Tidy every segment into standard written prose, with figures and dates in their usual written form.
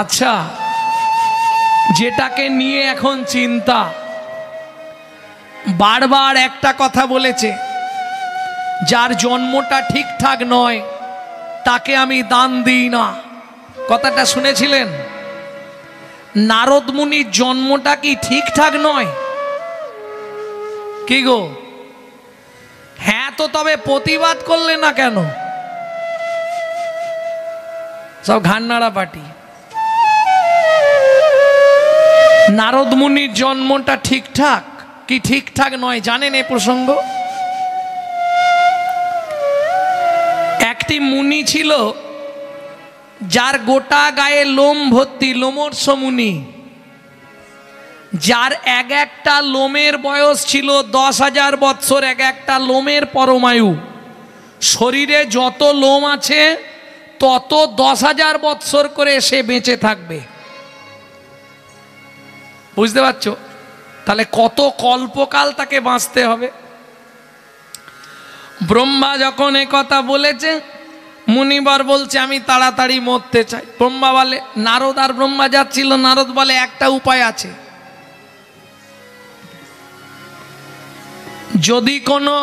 আচ্ছা, যেটাকে নিয়ে এখন চিন্তা, বারবার একটা কথা বলেছে, যার জন্মটা ঠিকঠাক নয় তাকে আমি দান দিই না। কথাটা শুনেছিলেন? নারদ মুনির জন্মটা কি ঠিকঠাক নয়? কি গো, হ্যাঁ তো তবে প্রতিবাদ করলে না কেন? সব ঘান্নাড়া পার্টি। নারদ মুনির জন্মটা ঠিকঠাক কি ঠিকঠাক নয় জানেন এ প্রসঙ্গ? একটি মুনি ছিল যার গোটা গায়ে লোম ভর্তি, লোমর্ষ মুনি, যার এক একটা লোমের বয়স ছিল 10,000 বৎসর, এক একটা লোমের পরমায়ু। শরীরে যত লোম আছে তত 10,000 বৎসর করে সে বেঁচে থাকবে। বুঝতে পারছো? তাহলে কত কল্পকাল তাকে বাঁচতে হবে। ব্রহ্মা যখন এ কথা বলেছে, মুনিবর বলছে আমি তাড়াতাড়ি মরতে চাই। ব্রহ্মা বলে, নারদ আর ব্রহ্মা যাচ্ছিল, নারদ বলে একটা উপায় আছে, যদি কোনো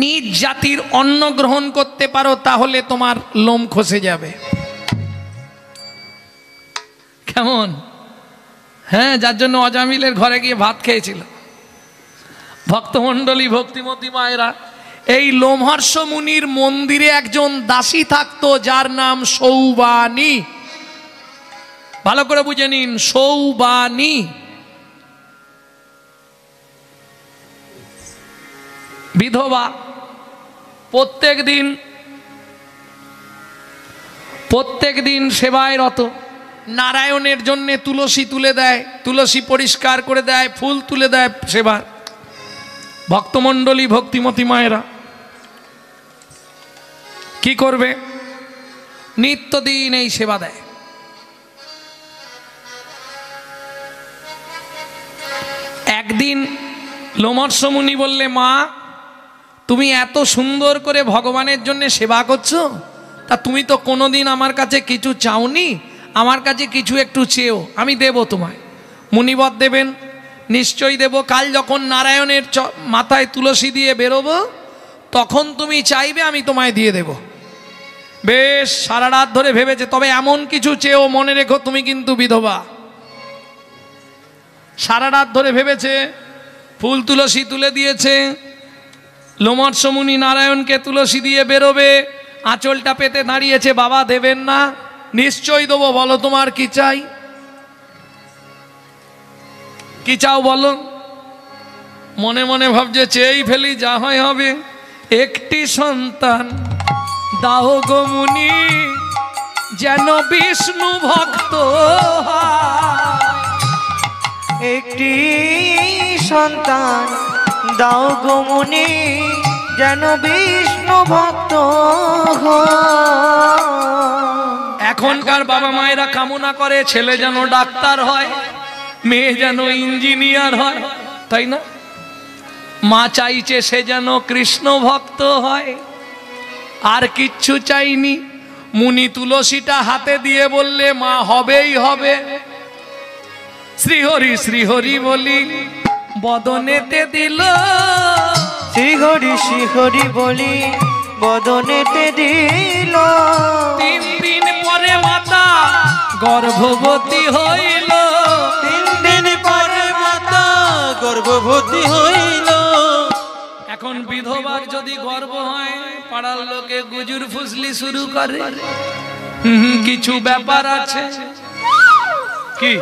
নিজ জাতির অন্ন গ্রহণ করতে পারো তাহলে তোমার লোম খসে যাবে। কেমন? হ্যাঁ, যার জন্য অজামিলের ঘরে গিয়ে ভাত খেয়েছিল ভক্তমণ্ডলী, ভক্তিমতী মায়েরা। এই লোমহর্ষ মুনির মন্দিরে একজন দাসী থাকতো যার নাম সৌবানী। ভালো করে বুঝে নিন, সৌবানী। বিধবা, প্রত্যেক দিন সেবায় রত। নারায়ণের জন্য তুলসী তুলে দেয়, তুলসী পরিষ্কার করে দেয়, ফুল তুলে দেয় সেবার। ভক্তমণ্ডলী, ভক্তিমতী মায়েরা কি করবে? নিত্যদিন এই সেবা দেয়। একদিন লোমহর্ষ মুনি বললে, মা তুমি এত সুন্দর করে ভগবানের জন্য সেবা করছো, তা তুমি তো কোনোদিন আমার কাছে কিছু চাওনি, আমার কাছে কিছু একটু চেয়েও, আমি দেব তোমায়। মুনিবর দেবেন? নিশ্চয়ই দেব। কাল যখন নারায়ণের মাথায় তুলসী দিয়ে বেরোবো তখন তুমি চাইবে, আমি তোমায় দিয়ে দেব। বেশ, সারা রাত ধরে ভেবেছে, তবে এমন কিছু চেয়েও, মনে রেখো তুমি কিন্তু বিধবা। সারা রাত ধরে ভেবেছে, ফুল তুলসী তুলে দিয়েছে। লোমহর্ষ মুনি নারায়ণকে তুলসী দিয়ে বেরোবে, আঁচলটা পেতে দাঁড়িয়েছে, বাবা দেবেন না? নিশ্চয়ই দেবো, বলো তোমার কি চাই? কি চাও বলো? মনে মনে ভাবছে, চেয়েই ফেলি, যা হয় হবে। একটি সন্তান দাও গো মুনি, যেন বিষ্ণু ভক্ত হয়। একটি সন্তান দাও গো মুনি, যেন বিষ্ণু ভক্ত হয়। এখনকার বাবা মায়েরা কামনা করে ছেলে যেন ডাক্তার হয়, মেয়ে যেন ইঞ্জিনিয়ার হয়, তাই না? মা চাইছে সে যেন কৃষ্ণ ভক্ত হয়, আর কিচ্ছু চাইনি। মুনি তুলসীটা হাতে দিয়ে বললে, মা হবেই হবে। শ্রীহরি শ্রীহরি বলি বদনেতে দিল, শ্রীহরি শ্রীহরি বলি বদনেতে দিল। 3 দিন পরে মাতা গর্ভবতী হইল, 3 দিন পরে মাতা গর্ভবতী হইল। এখন বিধবার যদি গর্ভ হয়, পাড়ার লোকে গুজুর ফুসলি শুরু করে। কিছু ব্যাপার আছে কি?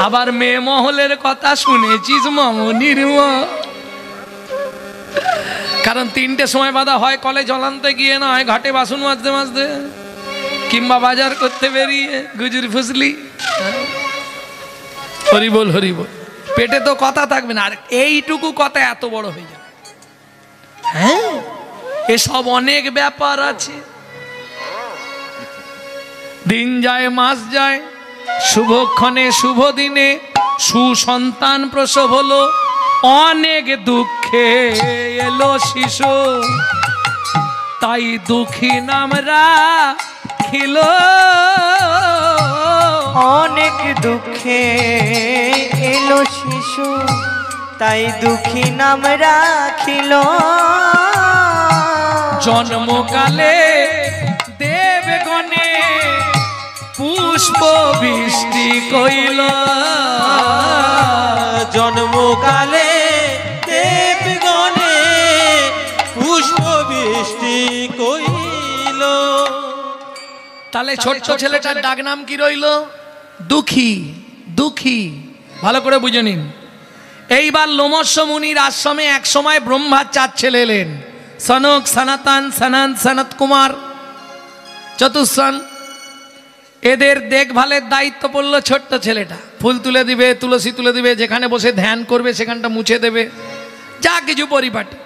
আবার মেয়ে মহলের কথা শুনেছিস মামনির মা? কারণ 3টের সময় বাঁধা হয়, কলে জল আনতে গিয়ে না হয় ঘাটে বাসন মাজতে মাজতে, কিংবা বাজার করতে বেরিয়ে গুজুর ফুসলি। হরি বল হরি বল, পেটে তো কথা থাকবে না, আর এইটুকু কথা এত বড় হয়ে যাবে। হ্যাঁ, এসব অনেক ব্যাপার আছে। দিন যায়, মাস যায়, শুভক্ষণে শুভ দিনে সুসন্তান প্রসব হলো, অনেক দুঃখে এলো শিশু। তাই দুঃখী নাম রাখিল। অনেক দুঃখে এলো শিশু, তাই দুঃখী নাম রাখিল। জন্মকালে দেবগণে পুষ্প বৃষ্টি কইল। জন্মকালে দেবগণে পুষ্প বৃষ্টি কইল। তাহলে ছোট্ট ছেলেটার ডাক নাম কি রইল? দুঃখী। দুঃখী, ভালো করে বুঝে নিন। এইবার লোমস্য মুনির আশ্রমে এক সময় ব্রহ্মার 4 ছেলে এলেন, সনক, সনাতন, সনন, সনত কুমার, চতুর্সন। এদের দেখভালের দায়িত্ব পড়ল ছোট্ট ছেলেটা। ফুল তুলে দিবে, তুলসী তুলে দিবে, যেখানে বসে ধ্যান করবে সেখানটা মুছে দেবে, যা কিছু পরিপাটি।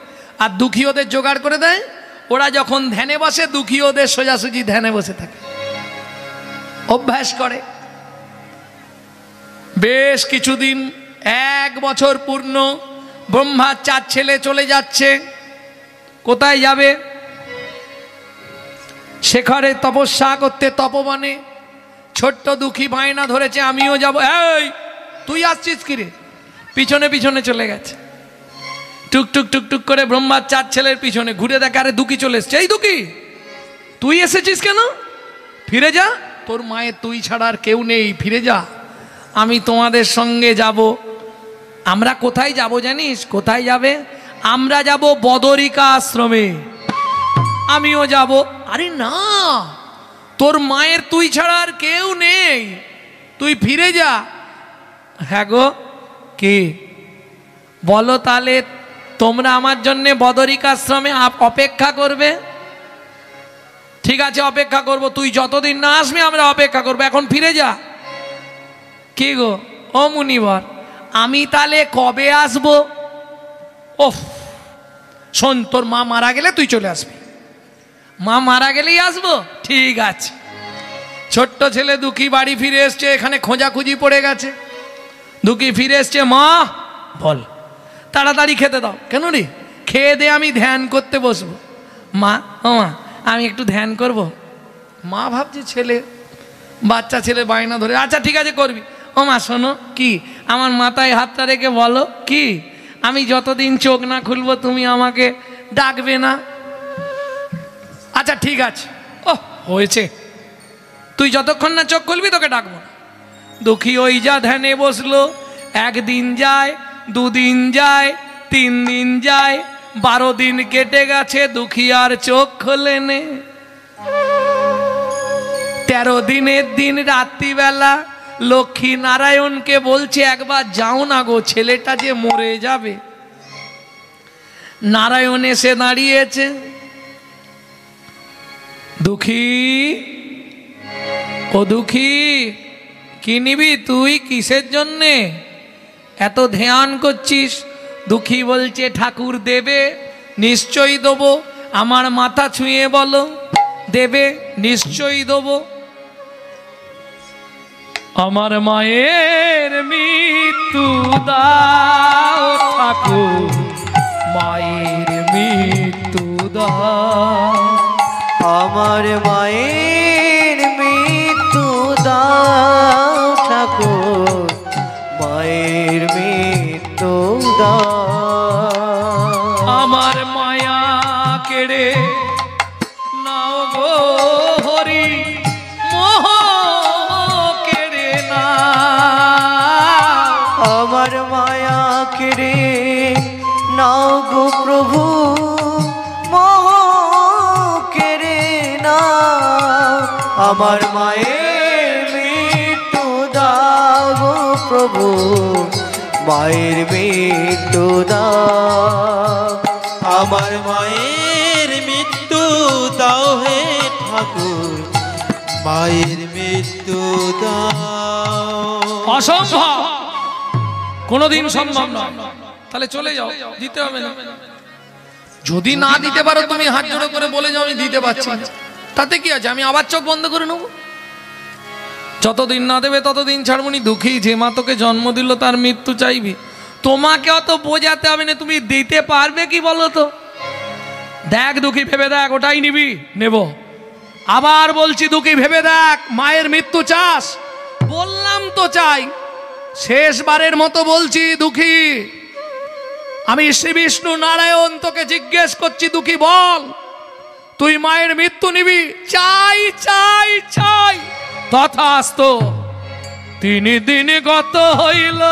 আর দুঃখী ওদের জোগাড় করে দেয়। ওরা যখন ধ্যানে বসে, দুঃখী ওদের সোজাসুজি ধ্যানে বসে থাকে, অভ্যাস করে। বেশ কিছুদিন, 1 বছর পূর্ণ, ব্রহ্মার 4 ছেলে চলে যাচ্ছে। কোথায় যাবে? শেখরে তপস্যা করতে তপবনে। ছোট্ট দুঃখী বায়না ধরেছে, আমিও যাব। এই তুই আসছিস কিরে? পিছনে পিছনে চলে গেছে। টুকটুক টুকটুক করে ব্রহ্মার 4 ছেলের পিছনে ঘুরে দেখে, আরে দুঃখী চলে এসছে। এই দুঃখী, তুই এসেছিস কেন? ফিরে যা, তোর মায়ের তুই ছাড়া আর কেউ নেই, ফিরে যা, আমি তোমাদের সঙ্গে যাব। আমরা কোথায় যাব জানিস? কোথায় যাবে? আমরা যাব বদরিকা আশ্রমে। আমিও যাব। আরে না, তোর মায়ের তুই ছাড়া আর কেউ নেই, তুই ফিরে যা। হ্যাঁ গো, কে বলো? তাহলে তোমরা আমার জন্য বদরিকা আশ্রমে অপেক্ষা করবে? ঠিক আছে, অপেক্ষা করব। তুই যতদিন না আসবি আমরা অপেক্ষা করবো, এখন ফিরে যা। কি গো ও মুনিবর, আমি তাহলে কবে আসব? ওফ, শোন, তোর মা মারা গেলে তুই চলে আসবি। মা মারা গেলেই আসবো? ঠিক আছে। ছোট্ট ছেলে দুঃখী বাড়ি ফিরে এসছে। এখানে খোঁজাখুঁজি পড়ে গেছে। দুঃখী ফিরে এসছে। মা বল, তাড়াতাড়ি খেতে দাও। কেন রে? খেয়ে দে, আমি ধ্যান করতে বসবো। মা, ও মা, আমি একটু ধ্যান করব। মা ভাবছে ছেলে, বাচ্চা ছেলে বায়না ধরে, আচ্ছা ঠিক আছে করবি। ও মা শোনো, কি? আমার মাথায় হাতটা রেখে বলো, কি আমি যতদিন চোখ না খুলবো তুমি আমাকে ডাকবে না? আচ্ছা ঠিক আছে। ও হয়েছে, তুই যতক্ষণ না চোখ খুলবি তোকে ডাকবো না। দুঃখী ওই যা ধ্যানে বসলো। 1 দিন যায়, 2 দিন যায়, 3 দিন যায়, 12 দিন কেটে গেছে। দুঃখী আর চোখ খোলেনে। 13 দিনের দিন রাত্রিবেলা লক্ষ্মী নারায়ণকে বলছে, একবার যাও না গো, ছেলেটা যে মরে যাবে। নারায়ণ এসে দাঁড়িয়েছে। দুঃখী, ও দুঃখী, কি নিবি তুই? কিসের জন্যে এত ধ্যান করছিস? দুঃখী বলছে, ঠাকুর দেবে? নিশ্চয়ই দেবো। আমার মাথা ছুঁয়ে বলো, দেবে? নিশ্চয়ই দেবো। আমার মায়ের মৃত্যু দাও ঠাকুর, মায়ের মৃত্যু দাও। আমার মায়ের মৃত্যু দাও ঠাকুর, মায়ের মৃত্যু দাও। আমার মায়া কেড়ে নাও গো হরি, মোহ কেড়ে না। আমার মায়া কেড়ে নাও গো প্রভু, মোহ কেড়ে নাও। আমার মায়ের মৃত্যু দাও গো প্রভু, মায়ের মৃত্যু দাও। আমার মায়ের মৃত্যু দাও হে ঠাকুর, মায়ের মৃত্যু দাও। অসম্ভব, কোনোদিন সম্ভব নয়। তাহলে চলে যাও, দিতে হবে না। যদি না দিতে পারো তুমি হাত জোড়ো করে বলে যাও আমি দিতে পারছি না, তাতে কি আছে? আমি আবার চোখ বন্ধ করে নেবো। যতদিন না দেবে ততদিন ছাড়বনি। দুঃখী, যে মা তোকে জন্ম দিল তার মৃত্যু চাইবি? তোমাকে অত বোঝাতে হবে না, তুমি দিতে পারবে কি বলো তো? দেখ দুঃখী ভেবে দেখ, ওটাই নিবি, নেব। আবার বলছি দুঃখী ভেবে দেখ, মায়ের মৃত্যু চাস? বললাম তো চাই। শেষবারের মতো বলছি দুঃখী, আমি শ্রী বিষ্ণু নারায়ণ তোকে জিজ্ঞেস করছি, দুঃখী বল, তুই মায়ের মৃত্যু নিবি? চাই চাই চাই। তথাস্তু। 3 দিন গত হইল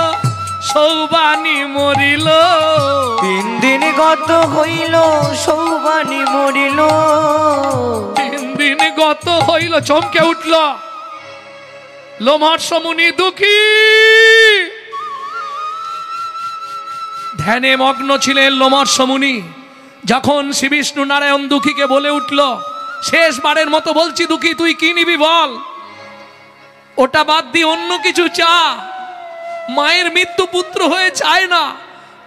সৌবানি মরিল। 3 দিন গত হইল সৌবানি মরিল। 3 দিন গত হইল, চমকে উঠল লোমহর্ষ মুনি দুঃখী। ধ্যানে মগ্ন ছিলেন লোমহর্ষ মুনি। যখন শ্রী বিষ্ণু নারায়ণ দুঃখীকে বলে উঠল, শেষবারের মতো বলছি দুঃখী, তুই কি নিবি বল, ওটা বাদ দিয়ে অন্য কিছু চা। মায়ের মৃত্যু পুত্র হয়ে চায় না।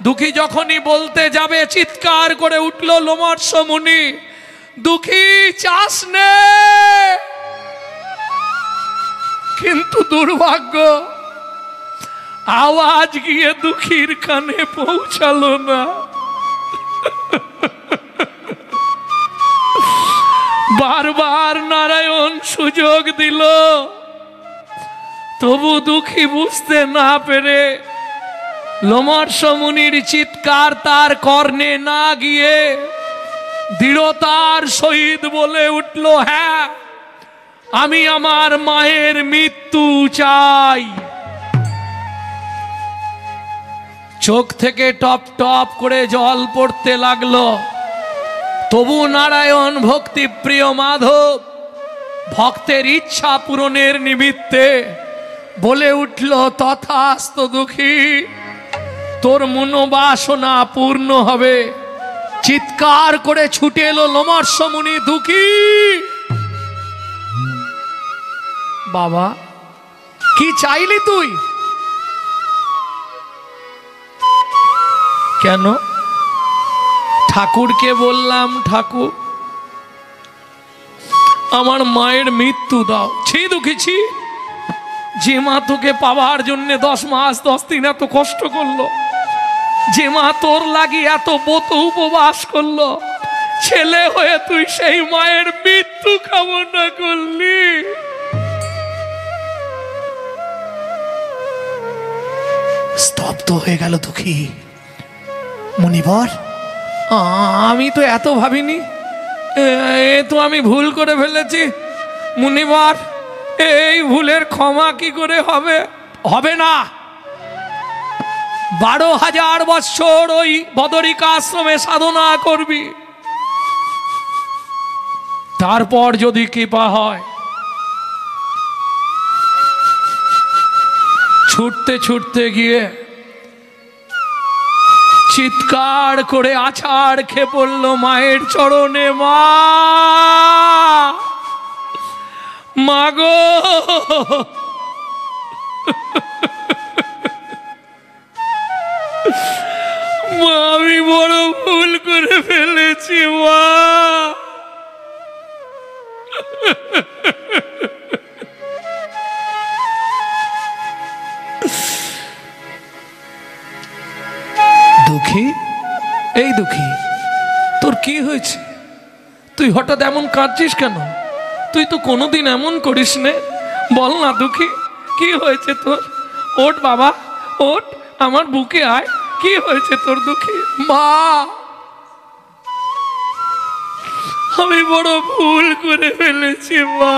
দুঃখী যখনই বলতে যাবে চিৎকার করে উঠল লোমহর্ষ মুনি, দুঃখী চাস নে। কিন্তু দুর্ভাগ্য, আওয়াজ গিয়ে দুঃখীর কানে পৌঁছালো না। বারবার নারায়ণ সুযোগ দিল, তবু দুঃখী বুঝতে না পেরে লোমহর্ষ মুনির চিৎকার তার কর্ণে না গিয়ে দৃঢ়তার সহিত বলে উঠল, হ্যাঁ, আমি আমার মায়ের মৃত্যু চাই। চোখ থেকে টপ টপ করে জল পড়তে লাগলো। তবু নারায়ণ ভক্তিপ্রিয় মাধব ভক্তের ইচ্ছা পূরণের নিমিত্তে বলে উঠল, তথাস্তু দুঃখী, তোর মনোবাসনা পূর্ণ হবে। চিৎকার করে ছুটে এলো লোমহর্ষ মুনি, দুঃখী বাবা কি চাইলি তুই? কেন? ঠাকুরকে বললাম, ঠাকুর আমার মায়ের মৃত্যু দাও। ছি দুঃখী ছি, যে মা তোকে পাওয়ার জন্য 10 মাস 10 দিন এত কষ্ট করলো, যে মা তোর লাগি এত ব্রত উপবাস করলো, ছেলে হয়ে তুই সেই মায়ের মৃত্যু কামনা করলি। স্তব্ধ হয়ে গেল দুঃখী। মুনিবর, আমি তো এত ভাবিনি, এ তো আমি ভুল করে ফেলেছি। মুনিবর, এই ভুলের ক্ষমা কি করে হবে? হবে না। 12,000 বৎসর ওই বদরিকা আশ্রমে সাধনা করবি, তারপর যদি কৃপা হয়, ছুটতে ছুটতে গিয়ে চিৎকার করে আছাড় খেয়ে পড়ল মায়ের চরণে, মা, মাগো, মা, আমি বড় ভুল করে ফেলেছি মা। দুঃখী, এই দুঃখী, তোর কি হয়েছে? তুই হঠাৎ এমন কাঁদছিস কেন? তুই তো কোনোদিন এমন করিস নে। বল না দুঃখী, কি হয়েছে তোর? ওঠ বাবা, ওঠ, আমার বুকে আয়। কি হয়েছে তোর দুঃখী? মা, আমি বড় ভুল করে ফেলেছি মা।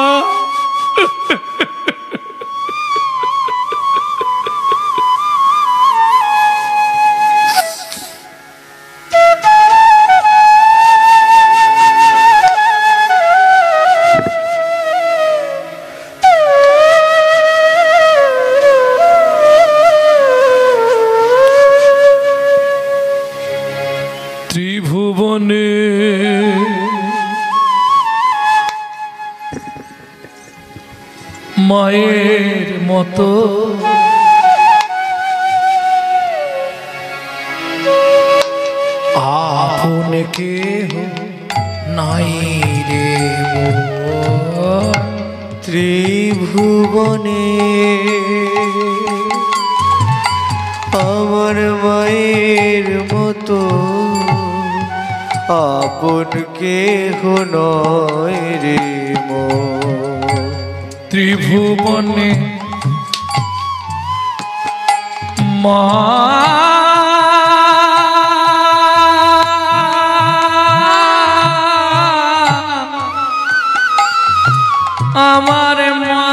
ত্রিভুবনে মায়ের মতো আপন কেহ নাই রে মোর। ত্রিভুবনে আমার মায়ের মতো আপন কেহ নয় রে মোর। ত্রিভুবনে মা আমার মা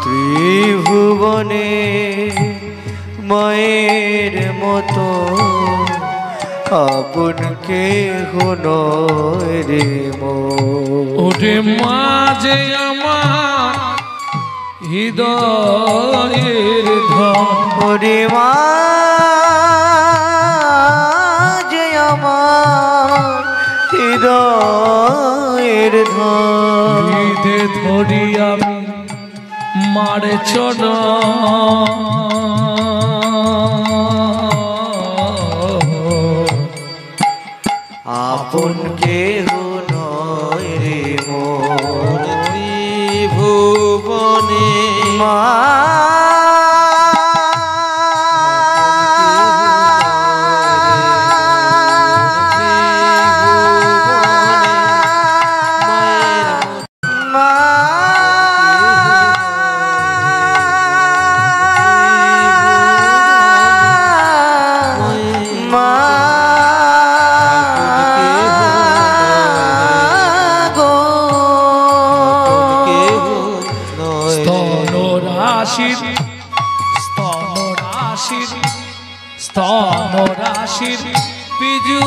ত্রিভুবনে মায়ের মতো আপন কেহ নয় রে মোর। ওরে মা যে আমার হৃদয়ের ধন, ওরে মা যে আমার হৃদয়ের ধন। হৃদে ধরি আমি মারে আপন কেহ নয় রে মোর। ত্রিভুবনে মা স্তন রাশির বিজু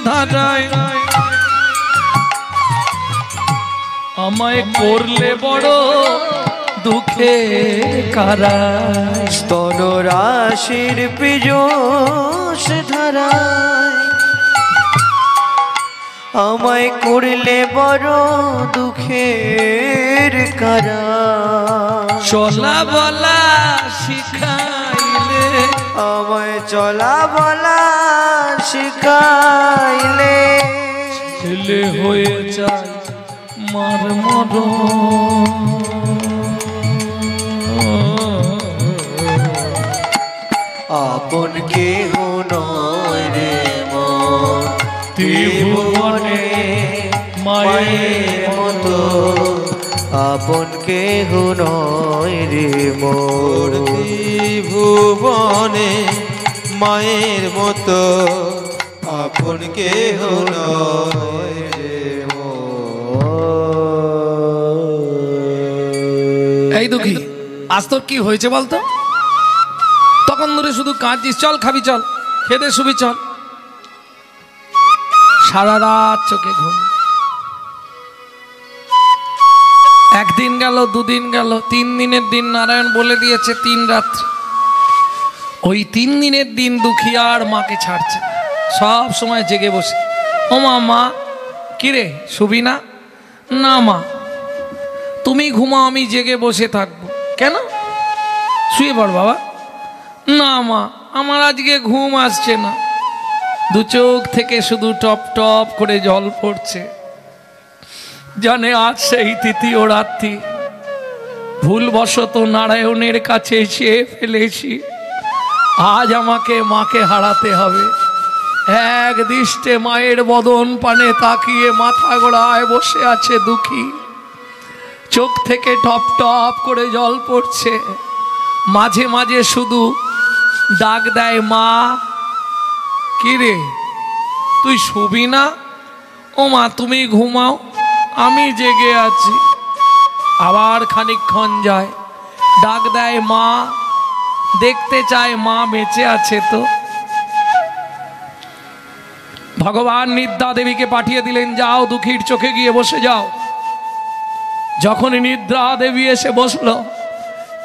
ধারায় আমায় করলে বড় দুঃখে কারায়। স্তন রাশির পীযূষ ধারায় আমায় করলে বড় দুঃখের কারায়। চলা বলা শিখাইলে আমায় চলা বলা শিখাইলে ছেলে হয়ে যায় মার আপন কেহ নয় রে মোর। ত্রিভুবনে মায়ের মতো আপন কেহ নয় রে মোর। ত্রিভুবনে মায়ের মতো আপন কেহ নয় রে মোর। এই দুঃখী, আজ তোর কি হয়েছে বলতো? তখন ধরে শুধু কাঁদছিস, চল খাবি, চল খেতে শুবি, চল। সারা রাত চোখে ঘুম। একদিন গেল, দুদিন গেল, 3 দিনের দিন নারায়ণ বলে দিয়েছে 3 রাত্রি। ওই 3 দিনের দিন দুঃখী আর মাকে ছাড়ছে, সব সময় জেগে বসে। ও মা, মা কিরে শুবি না? না মা তুমি ঘুমাও, আমি জেগে বসে থাকবো। কেন? শুয়ে পড় বাবা। না মা আমার আজকে ঘুম আসছে না। 2 চোখ থেকে শুধু টপ টপ করে জল পড়ছে। জানে আজ সেই তৃতীয় রাত্রি, ভুলবশত নারায়ণের কাছে চেয়ে ফেলেছি। আজ আমাকে মাকে হারাতে হবে। এক দৃষ্টে মায়ের বদন পানে তাকিয়ে মাথা গোড়ায় বসে আছে দুঃখী। চোখ থেকে টপ টপ করে জল পড়ছে। মাঝে মাঝে শুধু ডাক দেয়, মা কিরে তুই শুবি না? ও মা তুমি ঘুমাও, আমি জেগে আছি। আবার খানিকক্ষণ যায়, ডাক দেয় মা, দেখতে চায় মা বেঁচে আছে তো। ভগবান নিদ্রা দেবীকে পাঠিয়ে দিলেন, যাও দুঃখীর চোখে গিয়ে বসে যাও। যখনই নিদ্রা দেবী এসে বসলো,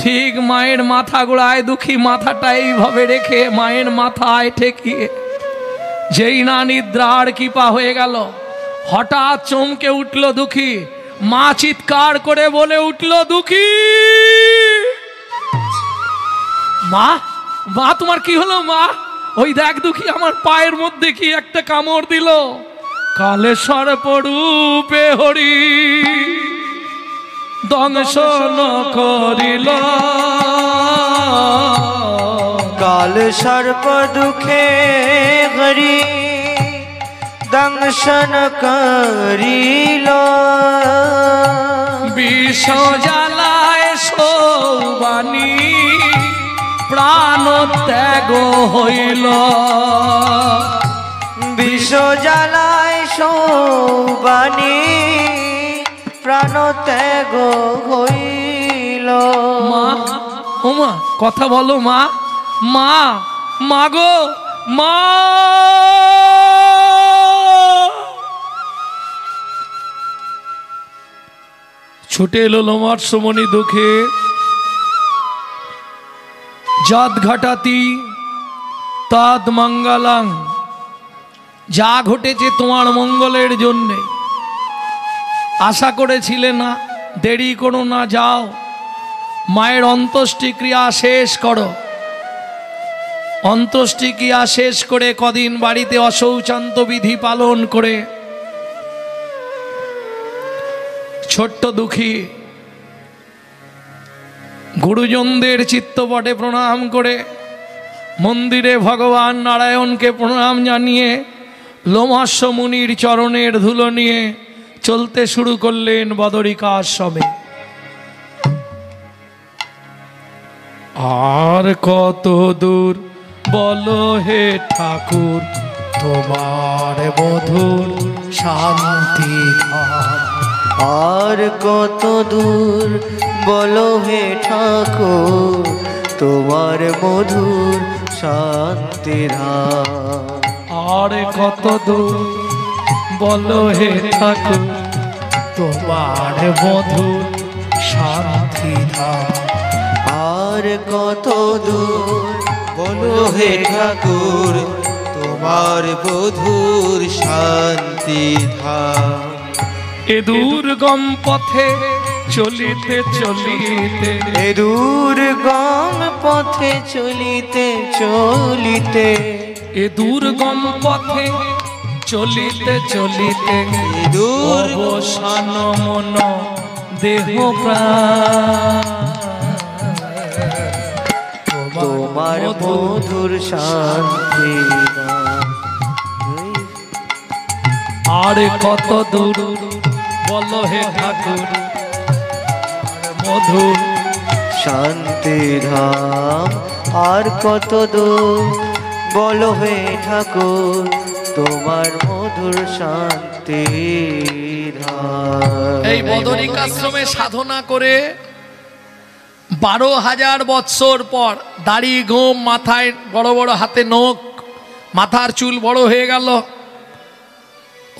ঠিক মায়ের মাথা গোড়ায় দুঃখী মাথাটা এইভাবে রেখে মায়ের মাথায় ঠেকিয়ে, যেই না নিদ্রার কৃপা হয়ে গেল, হঠাৎ চমকে উঠল দুঃখী। মা চিৎকার করে বলে উঠল, দুঃখী মা, মা তোমার কি হলো? মা ওই দেখ দুঃখী আমার পায়ের মধ্যে কি একটা কামড় দিল। কালে সর্পরূপে হরি দংশন করিল। কাল সর্প দুঃখে হরি দংশন করিল। বিষ জ্বালায় সৌবানী প্রাণ ত্যাগ হইল। বিষ জ্বালায় সৌবানী প্রাণ ত্যাগ হইল। মা ও মা কথা বলো মা, মা মা গো মা। ছুটে এলো লোমহর্ষমণি দুঃখে। যদ ঘটাতি তদ মঙ্গলং, যা ঘটেছে তোমার মঙ্গলের জন্যে। আশা করেছিলে না, দেরি করো না, যাও মায়ের অন্ত্যেষ্টিক্রিয়া শেষ করো। অন্ত্যেষ্টিক্রিয়া শেষ করে কদিন বাড়িতে অশৌচান্ত বিধি পালন করে ছোট্ট দুঃখী গুরুজনদের চিত্তপটে প্রণাম করে মন্দিরে ভগবান নারায়ণকে প্রণাম জানিয়ে লোমহর্ষ মুনির চরণের ধুলো নিয়ে চলতে শুরু করলেন বদরিকাশ্রমে। আর কত দূর বলো হে ঠাকুর তোমার মধুর শান্তি ধাম। আর কত দূর বলো হে ঠাকুর তোমার মধুর শান্তিধাম। আর কত দূর বলো হে ঠাকুর তোমার মধুর শান্তি ধাম। আর কত দূর বলো হে ঠাকুর তোমার বধুর শান্তি ধাম। এ দুর্গম পথে চলিতে চলিতে, এ দুর্গম পথে চলিতে চলিতে, এ দুর্গম পথে চলিতে চলিতে অবসান মন দেহ প্রাণ তোমার মধুর শান্তিধাম। আর কত দূর বলো হে ঠাকুর মধুর শান্তিধাম। আর কত দূর বলো হে ঠাকুর তোমার মধুর শান্তিধাম। এই বদরিকাশ্রমে সাধনা করে 12,000 বৎসর পর দাড়ি গোম, মাথায় বড় বড় হাতে নখ, মাথার চুল বড় হয়ে গেল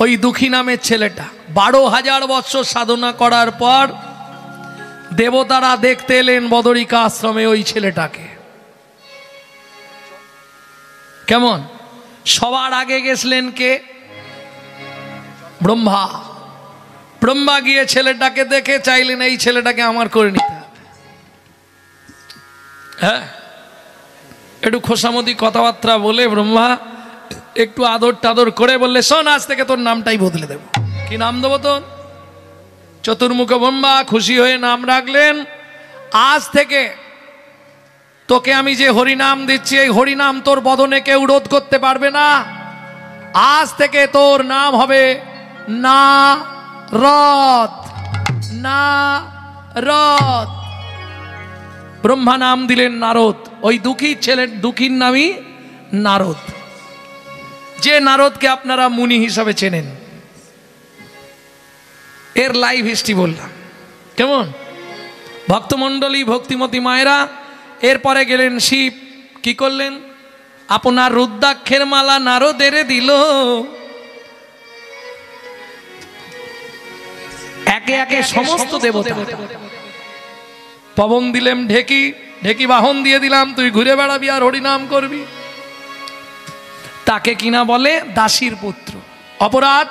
ওই দুঃখী নামের ছেলেটা। 12,000 বৎসর সাধনা করার পর দেবতারা দেখতে এলেন বদরিকা আশ্রমে ওই ছেলেটাকে। কেমন? সবার আগে গেছিলেন কে? ব্রহ্মা। ব্রহ্মা গিয়ে ছেলেটাকে দেখে চাইলেন এই ছেলেটাকে আমার করে নিতে হবে। হ্যাঁ, একটু খোসামতি কথাবার্তা বলে ব্রহ্মা একটু আদর টাদর করে বললে, শোন আজ থেকে তোর নামটাই বদলে দেব। কি নাম দেবো তোর? চতুর্মুখ ব্রহ্মা খুশি হয়ে নাম রাখলেন, আজ থেকে তোকে আমি যে হরিনাম দিচ্ছি এই হরিনাম তোর বদনে কেউ রোধ করতে পারবে না। আজ থেকে তোর নাম হবে নারদ। নারদ। ব্রহ্মা নাম দিলেন নারদ। ওই দুঃখীর ছেলের দুঃখীর নামই নারদ, যে নারদকে আপনারা মুনি হিসাবে চেনেন। এর লাইভ হিস্ট্রি বললাম। কেমন? ভক্তমণ্ডলী, ভক্তিমতী মায়েরা, এরপরে গেলেন শিব। কি করলেন? আপনার রুদ্রাক্ষের মালা নারদের দিল। একে একে সমস্ত দেবতা। পবন দিলেন ঢেকি, ঢেকি বাহন দিয়ে দিলাম, তুই ঘুরে বেড়াবি আর হরিনাম করবি। তাকে কিনা বলে দাসীর পুত্র। অপরাধ